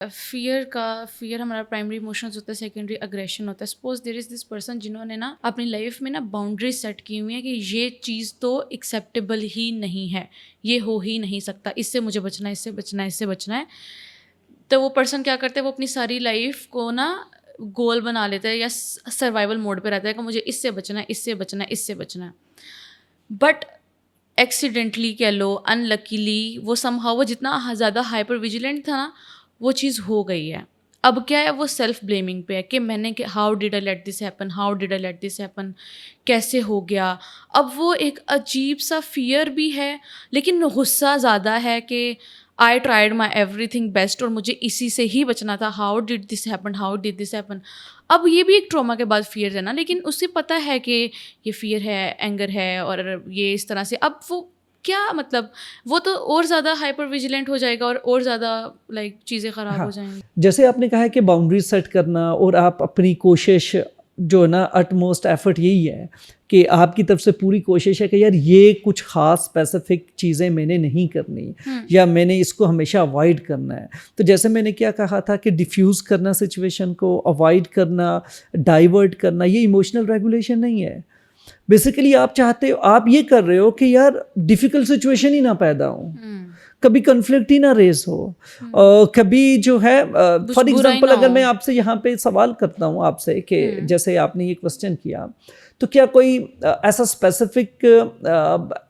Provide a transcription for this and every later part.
Fear हमारा primary emotions होता है, सेकेंडरी अग्रेशन होता है। Suppose there is this person जिन्होंने ना अपनी लाइफ में ना बाउंड्रीज सेट की हुई है कि ये चीज़ तो एक्सेप्टेबल ही नहीं है, ये हो ही नहीं सकता, इससे मुझे बचना है, इससे बचना है, इससे बचना है। तो वो पर्सन क्या करता है, वो अपनी सारी लाइफ को ना गोल बना लेता है या सर्वाइवल मोड पे रहता है कि मुझे इससे बचना है, इससे बचना है, इससे बचना है। बट एक्सीडेंटली कह लो, अनलकीली, वो समहाउ वो जितना ज़्यादा हाइपर विजिलेंट था ना, वो चीज़ हो गई है। अब क्या है, वो सेल्फ ब्लेमिंग पे है कि मैंने how did I let this happen, how did I let this happen, कैसे हो गया। अब वो एक अजीब सा फियर भी है, लेकिन गुस्सा ज़्यादा है कि I tried my everything best और मुझे इसी से ही बचना था, how did this happen, how did this happen. अब ये भी एक ट्रॉमा के बाद फियर है ना, लेकिन उसे पता है कि ये फियर है, एंगर है और ये इस तरह से। अब वो क्या मतलब, वो तो और ज़्यादा हाइपर विजिलेंट हो जाएगा और ज़्यादा लाइक चीज़ें ख़राब हो जाएंगी। जैसे आपने कहा है कि बाउंड्री सेट करना और आप अपनी कोशिश जो है ना, अटमोस्ट एफर्ट यही है कि आपकी तरफ से पूरी कोशिश है कि यार ये कुछ ख़ास स्पेसिफिक चीज़ें मैंने नहीं करनी या मैंने इसको हमेशा अवॉइड करना है। तो जैसे मैंने क्या कहा था कि डिफ्यूज़ करना सिचुएशन को, अवॉइड करना, डाइवर्ट करना, ये इमोशनल रेगुलेशन नहीं है। बेसिकली आप चाहते हो, आप ये कर रहे हो कि यार डिफ़िकल्ट सिचुएशन ही ना पैदा हो, कभी कन्फ्लिक्ट ही ना रेस हो, कभी जो है फॉर एग्जांपल अगर मैं आपसे यहाँ पे सवाल करता हूँ आपसे कि जैसे आपने ये क्वेश्चन किया, तो क्या कोई ऐसा स्पेसिफिक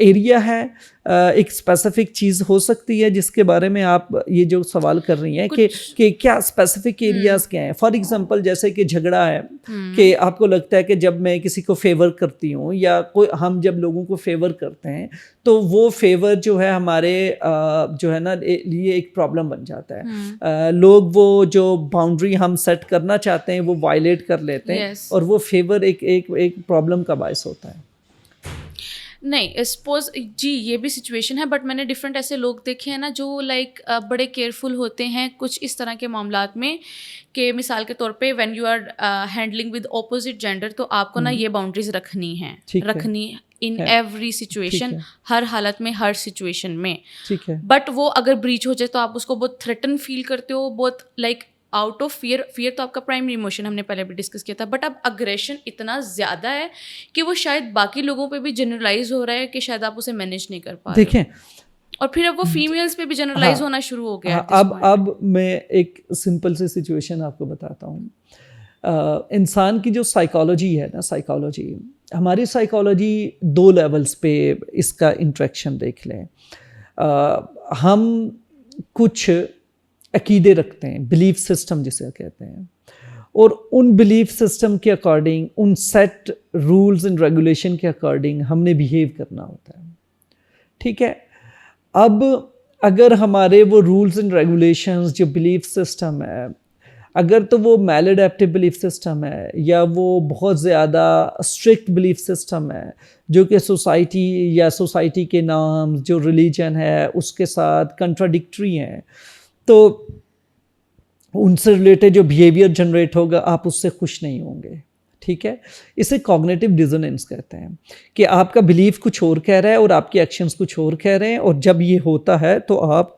एरिया है, एक स्पेसिफिक चीज़ हो सकती है जिसके बारे में आप ये जो सवाल कर रही हैं कि क्या स्पेसिफिक एरियाज क्या हैं? फॉर एग्जांपल जैसे कि झगड़ा है कि आपको लगता है कि जब मैं किसी को फेवर करती हूँ या कोई हम जब लोगों को फेवर करते हैं तो वो फेवर जो है हमारे जो है ना लिए एक प्रॉब्लम बन जाता है। लोग वो जो बाउंड्री हम सेट करना चाहते हैं वो वायलेट कर लेते हैं और वो फेवर एक प्रॉब्लम का बायस होता है। नहीं, सपोज जी ये भी सिचुएशन है, बट मैंने डिफरेंट ऐसे लोग देखे हैं ना जो लाइक बड़े केयरफुल होते हैं कुछ इस तरह के मामलात में कि मिसाल के तौर पे when you are handling with opposite gender, तो आपको ना ये बाउंड्रीज रखनी है इन एवरी सिचुएशन, हर हालत में, हर सिचुएशन में। ठीक है। बट वो अगर ब्रीच हो जाए तो आप उसको बहुत थ्रेटन फील करते हो, बहुत लाइक आउट ऑफ फियर तो आपका प्राइमरी इमोशन, हमने पहले भी डिस्कस किया था। बट अब अग्रेशन इतना ज़्यादा है कि वो शायद बाकी लोगों पे भी जनरलाइज हो रहा है कि शायद आप उसे मैनेज नहीं कर पा रहे। देखें, और फिर अब वो फीमेल्स पे भी जनरलाइज होना शुरू हो गया। अब मैं एक सिंपल सी सिचुएशन आपको बताता हूँ। इंसान की जो साइकोलॉजी है ना, हमारी साइकोलॉजी 2 लेवल्स पे इसका इंट्रैक्शन देख लें। हम कुछ अकीदे रखते हैं, बिलीफ सिस्टम जिसे कहते हैं, और उन बिलीफ सिस्टम के अकॉर्डिंग, उन सेट रूल्स एंड रेगुलेशन के अकॉर्डिंग हमने बिहेव करना होता है। ठीक है। अब अगर हमारे वो रूल्स एंड रेगुलेशंस जो बिलीफ सिस्टम है, अगर तो वो मैलअडैप्टिव बिलीफ सिस्टम है या वो बहुत ज़्यादा स्ट्रिक्ट बिलीफ सिस्टम है जो कि सोसाइटी के नाम, जो रिलीजन है उसके साथ कंट्राडिक्टरी हैं, तो उनसे रिलेटेड जो बिहेवियर जनरेट होगा आप उससे खुश नहीं होंगे। ठीक है। इसे कॉग्निटिव डिसोनेंस कहते हैं कि आपका बिलीफ कुछ और कह रहा है और आपके एक्शंस कुछ और कह रहे हैं, और जब ये होता है तो आप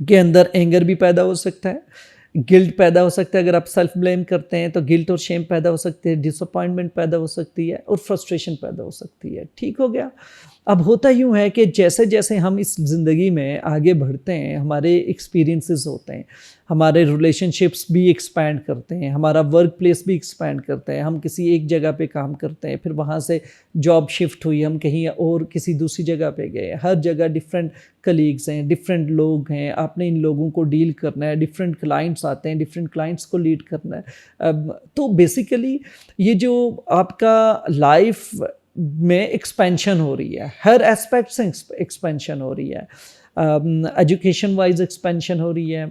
के अंदर एंगर भी पैदा हो सकता है, गिल्ट पैदा हो सकता है। अगर आप सेल्फ ब्लेम करते हैं तो गिल्ट और शेम पैदा हो सकती है, डिसअपॉइंटमेंट पैदा हो सकती है और फ्रस्ट्रेशन पैदा हो सकती है। ठीक हो गया। अब होता यूँ है कि जैसे जैसे हम इस ज़िंदगी में आगे बढ़ते हैं, हमारे एक्सपीरियंसेस होते हैं, हमारे रिलेशनशिप्स भी एक्सपैंड करते हैं, हमारा वर्क प्लेस भी एक्सपैंड करते हैं। हम किसी एक जगह पे काम करते हैं, फिर वहाँ से जॉब शिफ्ट हुई, हम कहीं और किसी दूसरी जगह पे गए। हर जगह डिफरेंट कलीग्स हैं, डिफरेंट लोग हैं, आपने इन लोगों को डील करना है, डिफरेंट क्लाइंट्स आते हैं, डिफरेंट क्लाइंट्स को लीड करना है। तो बेसिकली ये जो आपका लाइफ में एक्सपेंशन हो रही है, हर एस्पेक्ट से एक्सपेंशन हो रही है, एजुकेशन वाइज एक्सपेंशन हो रही है,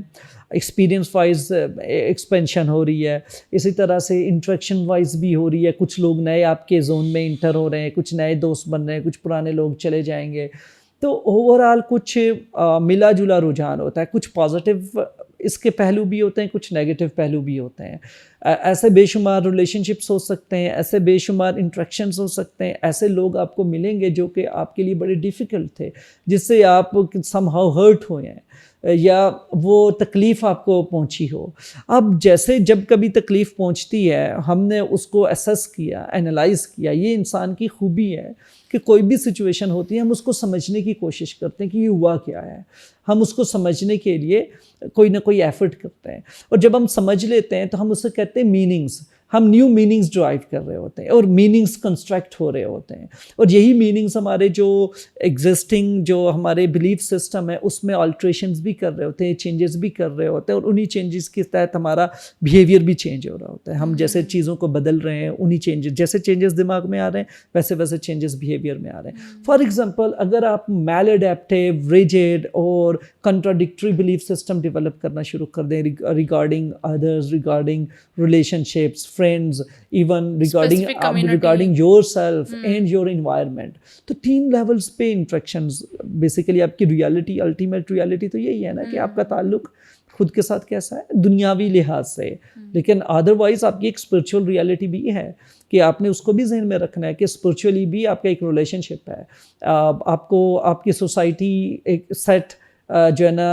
एक्सपीरियंस वाइज एक्सपेंशन हो रही है, इसी तरह से इंटरेक्शन वाइज भी हो रही है। कुछ लोग नए आपके जोन में इंटर हो रहे हैं, कुछ नए दोस्त बन रहे हैं, कुछ पुराने लोग चले जाएंगे। तो ओवरऑल कुछ मिला जुला रुझान होता है। कुछ पॉजिटिव इसके पहलू भी होते हैं, कुछ नेगेटिव पहलू भी होते हैं। ऐसे बेशुमार रिलेशनशिप्स हो सकते हैं, ऐसे बेशुमार इंटरेक्शंस हो सकते हैं, ऐसे लोग आपको मिलेंगे जो कि आपके लिए बड़े डिफ़िकल्ट थे, जिससे आप समहाउ हर्ट हुए हैं। या वो तकलीफ़ आपको पहुंची हो। अब जैसे जब कभी तकलीफ़ पहुंचती है, हमने उसको असेस किया, एनालाइज़ किया, ये इंसान की खूबी है कि कोई भी सिचुएशन होती है हम उसको समझने की कोशिश करते हैं कि ये हुआ क्या है। हम उसको समझने के लिए कोई ना कोई एफर्ट करते हैं, और जब हम समझ लेते हैं तो हम उसे कहते हैं मीनिंग्स। हम न्यू मीनिंग्स ड्राइव कर रहे होते हैं और मीनिंग्स कंस्ट्रक्ट हो रहे होते हैं, और यही मीनिंग्स हमारे जो एग्जिस्टिंग जो हमारे बिलीफ सिस्टम है उसमें अल्ट्रेशंस भी कर रहे होते हैं, चेंजेस भी कर रहे होते हैं, और उन्हीं चेंजेस के तहत हमारा बिहेवियर भी चेंज हो रहा होता है। हम जैसे चीज़ों को बदल रहे हैं, उन्हीं चेंजेस, जैसे चेंजेस दिमाग में आ रहे हैं वैसे वैसे चेंजेस बिहेवियर में आ रहे हैं। फॉर एग्जाम्पल, अगर आप मैल एडेप्टिव, रिजिड और कंट्राडिक्टरी बिलीफ सिस्टम डेवलप करना शुरू कर दें regarding others, regarding relationships, friends, even Specific community. Regarding your self and your environment, तो 3 लेवल्स पे इंट्रैक्शंस, बेसिकली आपकी रियलिटी, अल्टीमेट रियलिटी तो यही है ना कि आपका ताल्लुक खुद के साथ कैसा है दुनियावी लिहाज से, लेकिन अदरवाइज आपकी एक स्पिरिचुअल रियलिटी भी है कि आपने उसको भी जहन में रखना है कि स्पिरिचुअली भी आपका एक रिलेशनशिप है। आपको आपकी सोसाइटी एक सेट जो है ना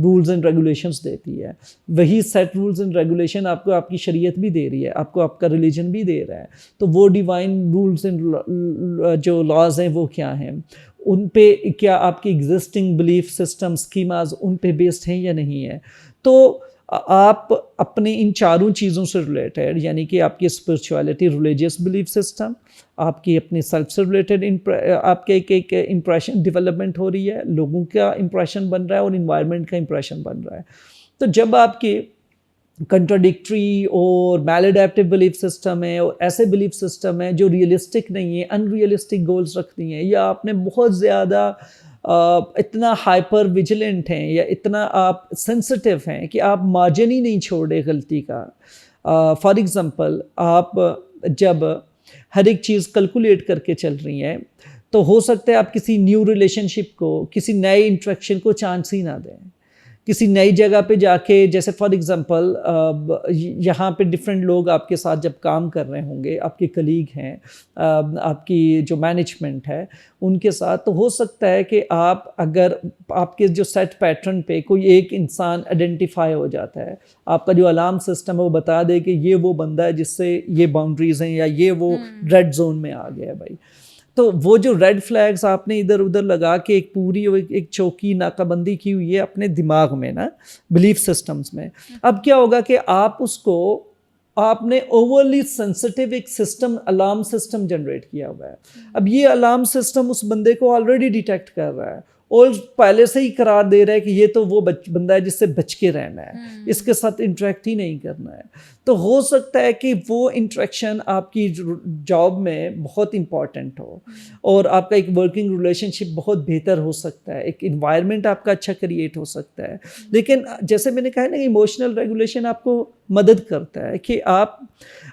रूल्स एंड रेगुलेशंस देती है, वही सेट रूल्स एंड रेगुलेशन आपको आपकी शरीयत भी दे रही है, आपको आपका रिलीजन भी दे रहा है। तो वो डिवाइन रूल्स एंड जो लॉज हैं वो क्या हैं, उन पे क्या आपकी एग्जिस्टिंग बिलीफ सिस्टम स्कीमाज उन पे बेस्ड हैं या नहीं है। तो आप अपने इन चारों चीज़ों से रिलेटेड, यानी कि आपकी स्पिरिचुअलिटी, रिलीजियस बिलीफ सिस्टम, आपकी अपनी सेल्फ से रिलेटेड आपके एक इम्प्रेशन डेवलपमेंट हो रही है, लोगों का इम्प्रेशन बन रहा है और इन्वायरमेंट का इम्प्रेशन बन रहा है। तो जब आपकी कंट्राडिक्टरी और मैलएडेप्टिव बिलीफ सिस्टम है और ऐसे बिलीफ सिस्टम है जो रियलिस्टिक नहीं है, अनरियलिस्टिक गोल्स रखती हैं, या आपने बहुत ज़्यादा इतना हाइपर विजिलेंट हैं या इतना आप सेंसिटिव हैं कि आप मार्जिन ही नहीं छोड़े गलती का। फॉर एग्ज़ाम्पल, आप जब हर एक चीज़ कैलकुलेट करके चल रही हैं तो हो सकता है आप किसी न्यू रिलेशनशिप को, किसी नए इंट्रैक्शन को चांस ही ना दें। किसी नई जगह पे जाके, जैसे फॉर एग्ज़ाम्पल यहाँ पे डिफरेंट लोग आपके साथ जब काम कर रहे होंगे, आपके कलीग हैं, आपकी जो मैनेजमेंट है उनके साथ, तो हो सकता है कि आप अगर आपके जो सेट पैटर्न पे कोई एक इंसान आइडेंटिफाई हो जाता है, आपका जो अलार्म सिस्टम है वो बता दे कि ये वो बंदा है जिससे ये बाउंड्रीज़ हैं या ये वो रेड जोन में आ गया है भाई। तो वो जो रेड फ्लैग्स आपने इधर उधर लगा के एक पूरी एक चौकी नाकाबंदी की हुई है अपने दिमाग में ना, बिलीफ सिस्टम्स में, अब क्या होगा कि आप उसको, आपने ओवरली सेंसिटिव एक सिस्टम, अलार्म सिस्टम जनरेट किया हुआ है। अब ये अलार्म सिस्टम उस बंदे को ऑलरेडी डिटेक्ट कर रहा है और पहले से ही करार दे रहा है कि ये तो वो बंदा है जिससे बच के रहना है, इसके साथ इंटरेक्ट ही नहीं करना है। तो हो सकता है कि वो इंटरेक्शन आपकी जॉब में बहुत इंपॉर्टेंट हो और आपका एक वर्किंग रिलेशनशिप बहुत बेहतर हो सकता है, एक इन्वायरमेंट आपका अच्छा क्रिएट हो सकता है। लेकिन जैसे मैंने कहा ना, इमोशनल रेगुलेशन आपको मदद करता है कि आप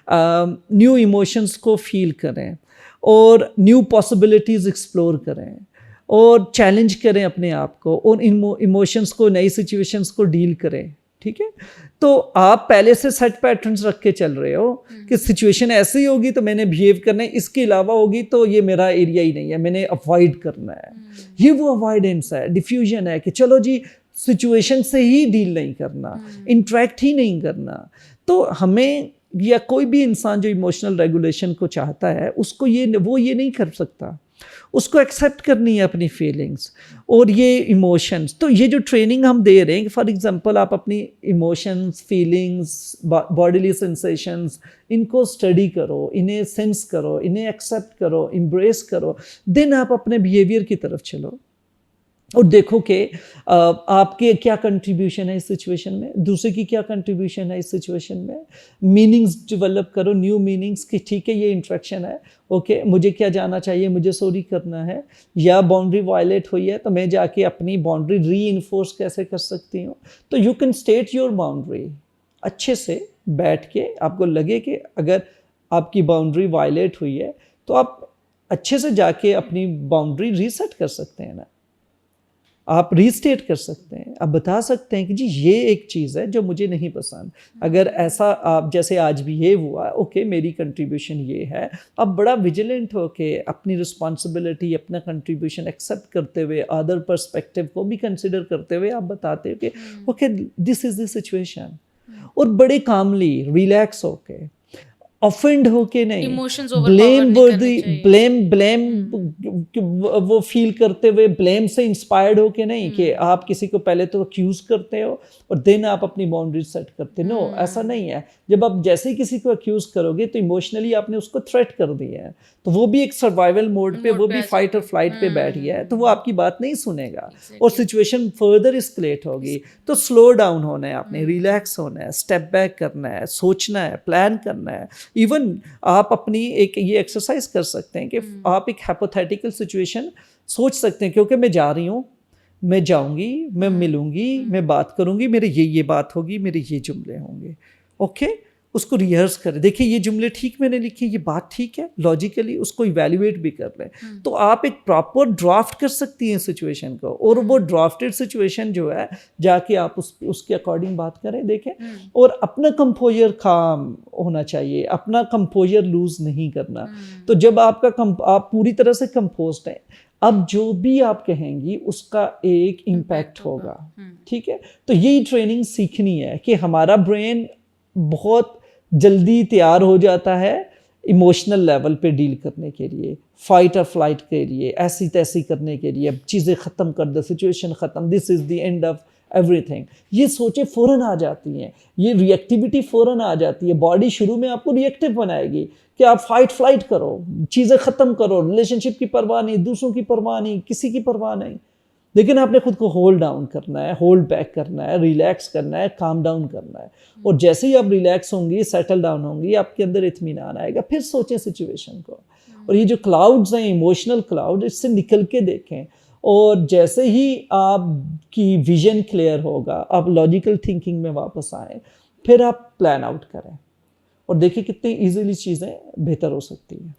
न्यू इमोशंस को फील करें और न्यू पॉसिबिलिटीज़ एक्सप्लोर करें और चैलेंज करें अपने आप को, और इमोशंस को, नई सिचुएशंस को डील करें। ठीक है, तो आप पहले से सेट पैटर्न्स रख के चल रहे हो कि सिचुएशन ऐसी होगी तो मैंने बिहेव करना है, इसके अलावा होगी तो ये मेरा एरिया ही नहीं है, मैंने अवॉइड करना है। ये वो अवॉइडेंस है, डिफ्यूजन है कि चलो जी सिचुएशन से ही डील नहीं करना, इंटरेक्ट ही नहीं करना। तो हमें, या कोई भी इंसान जो इमोशनल रेगुलेशन को चाहता है, उसको वो ये नहीं कर सकता, उसको एक्सेप्ट करनी है अपनी फीलिंग्स और ये इमोशंस। तो ये जो ट्रेनिंग हम दे रहे हैं, फॉर एग्जांपल आप अपनी इमोशंस, फीलिंग्स, बॉडीली सेंसेशंस, इनको स्टडी करो, इन्हें सेंस करो, इन्हें एक्सेप्ट करो, एम्ब्रेस करो, देन आप अपने बिहेवियर की तरफ चलो और देखो कि आपके क्या कंट्रीब्यूशन है इस सिचुएशन में, दूसरे की क्या कंट्रीब्यूशन है इस सिचुएशन में। मीनिंग्स डेवलप करो, न्यू मीनिंग्स कि ठीक है ये इंट्रैक्शन है, ओके मुझे क्या जाना चाहिए, मुझे सॉरी करना है, या बाउंड्री वायलेट हुई है तो मैं जाके अपनी बाउंड्री री इन्फोर्स कैसे कर सकती हूँ। तो you can state your boundary अच्छे से बैठ के, आपको लगे कि अगर आपकी बाउंड्री वायलेट हुई है तो आप अच्छे से जाके अपनी बाउंड्री रीसेट कर सकते हैं ना। आप रीस्टेट कर सकते हैं, आप बता सकते हैं कि जी ये एक चीज़ है जो मुझे नहीं पसंद। अगर ऐसा आप जैसे आज भी ये हुआ, ओके मेरी कंट्रीब्यूशन ये है, आप बड़ा विजिलेंट होके अपनी रिस्पॉन्सिबिलिटी, अपना कंट्रीब्यूशन एक्सेप्ट करते हुए, अदर पर्सपेक्टिव को भी कंसिडर करते हुए आप बताते हो कि okay this is the situation, और बड़े कामली रिलैक्स होके, ऑफेंड होके नहीं, इमोशंस ब्लेम वर्दी, ब्लेम वो फील करते हुए, ब्लेम से इंस्पायर्ड होके नहीं कि आप किसी को पहले तो अक्यूज करते हो और देन आप अपनी बाउंड्री सेट करते हो। नो, ऐसा नहीं है। जब आप जैसे ही किसी को अक्यूज करोगे तो इमोशनली आपने उसको थ्रेट कर दिया है, तो वो भी एक सर्वाइवल मोड पे, वो भी फाइट और फ्लाइट पे बैठ गया है, तो वो आपकी बात नहीं सुनेगा और सिचुएशन फर्दर एस्केलेट होगी। तो स्लो डाउन होना है, आपने रिलैक्स होना है, स्टेप बैक करना है, सोचना है, प्लान करना है। इवन आप अपनी एक ये एक्सरसाइज कर सकते हैं कि आप एक हाइपोथेटिकल सिचुएशन सोच सकते हैं, क्योंकि मैं जा रही हूँ, मैं जाऊंगी, मैं मिलूंगी, मैं बात करूंगी, मेरे ये बात होगी, मेरे ये जुमले होंगे। ओके, उसको रिहर्स करें, देखिए ये जुमले ठीक मैंने लिखे, ये बात ठीक है, लॉजिकली उसको इवैल्यूएट भी कर लें। तो आप एक प्रॉपर ड्राफ्ट कर सकती हैं सिचुएशन को, और वो ड्राफ्टेड सिचुएशन जो है जाके आप उसके अकॉर्डिंग बात करें, देखें। और अपना कंपोजर काम होना चाहिए, अपना कंपोजर लूज नहीं करना। तो जब आप पूरी तरह से कंपोज्ड हैं, अब जो भी आप कहेंगी उसका एक इम्पैक्ट होगा। ठीक है, तो यही ट्रेनिंग सीखनी है कि हमारा ब्रेन बहुत जल्दी तैयार हो जाता है इमोशनल लेवल पे डील करने के लिए, फाइट और फ्लाइट के लिए, ऐसी तैसी करने के लिए, अब चीज़ें ख़त्म कर दो, सिचुएशन ख़त्म, this is the end of everything. ये सोचें फ़ौरन आ जाती हैं, ये रिएक्टिविटी फ़ौरन आ जाती है। बॉडी शुरू में आपको रिएक्टिव बनाएगी कि आप फाइट फ्लाइट करो, चीज़ें ख़त्म करो, रिलेशनशिप की परवाह नहीं, दूसरों की परवाह नहीं, किसी की परवाह नहीं। लेकिन आपने खुद को होल्ड डाउन करना है, होल्ड बैक करना है, रिलैक्स करना है, काम डाउन करना है। और जैसे ही आप रिलैक्स होंगी, सेटल डाउन होंगी, आपके अंदर इत्मीनान आएगा। फिर सोचें सिचुएशन को, और ये जो क्लाउड्स हैं, इमोशनल क्लाउड, इससे निकल के देखें। और जैसे ही आपकी विजन क्लियर होगा, आप लॉजिकल थिंकिंग में वापस आएँ, फिर आप प्लान आउट करें और देखिए कितनी ईजिली चीज़ें बेहतर हो सकती हैं।